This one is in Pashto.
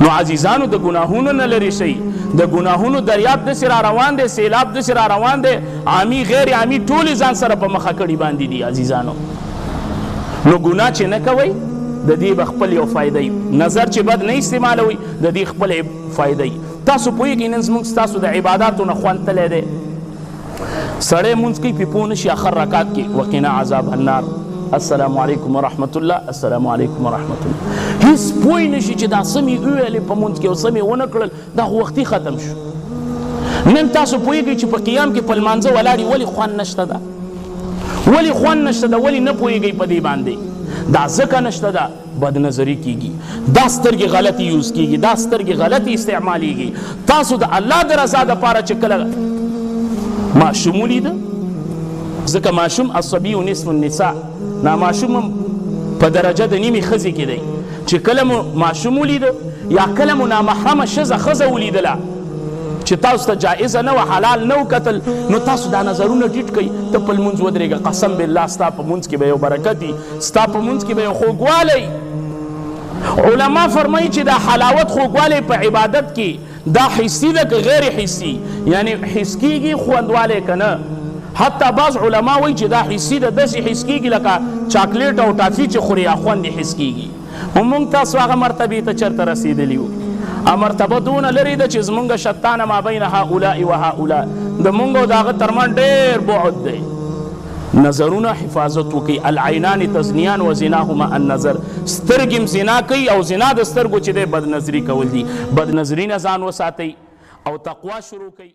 نو عزیزانو د ګناهونو نه لرې شئ. د ګناهونو دریاب داسې را روان دی، سیلاب داسې را روان دی، عامي غیر عامي ټولې ځان سره په مخه کړي باندې دي عزیزانو. نو ګناه چې نه کوئ د دې به خپل یو فایده وي. نظر چې بد نه استعمالوئ د دې خپل فایده وي. تاسو پوهېږئ نن زموږ ستاسو د عباداتو نه خوند تللی دی. سړی مونځ کوي پې پوه نه شي اخر رکعت کې وقنا عذاب النار، السلام علیکم ورحمت الله، السلام علیکم ورحمت الله. هیڅ پوه نه شي چې دا څه مې وویلې په مونځ کې او څه مې ونه کړل، دا خو وختي ختم شو. نن تاسو پوهېږئ چې په قیام کې په لمانځه ولاړې ولې خوند نشته ده، ولې خوند نشته ده، ولې نه پوهېږئ په دې باندې؟ دا ځکه نشته ده بد نظري کیږي، دا سترګې غلطي یوز کیږي، دا سترګې غلطي استعمالیږي. تاسو د الله د رضا دپاره چې کله ماشوم ولیده، ځکه ماشوم الصبي نصف النساء، نا ماشوم هم په درجه د نیمې ښځې کې دی. چې کله مو ماشوم ولیده یا کله مو نامحرمه ښځه ولیدله چې تاسو ته جایزه نه وه، حلال نه و کتل، نو تاسو دا نظرونه ټیټ کوئ. ته په لمونځ ودرېږه، قسم بالله ستا په مونځ کې به یو برکت وي، ستا په مونځ کې به یو خوږوالی. علما فرمایي چې دا حلاوت خوږوالی په عبادت کې دا حسي ده که غیر حسي، یعنی حس کېږي خوندوالی که نه. حتی بعض علما وایي چې دا حسي ده، داسې حس کېږي لکه چاکلیټ او ټافي چې خوري یا خوند یې حس کېږي. موږ تاسو هغه مرتبې ته چېرته رسېدلي وو؟ مرتبه دونه لرې ده چې زمونږ شتانه ما بین هؤلاء و هؤلاء، د مونږ او د هغه ترمن ډېر بعد دی. نظرونه حفاظت وکړي. العینان تزنیان و زناهما النظر، سترګې هم زنا کوي او زنا د سترګو چې دی بد نظري کول دي. بد نظري نه ځان وساتئ او تقوا شروع کوئ.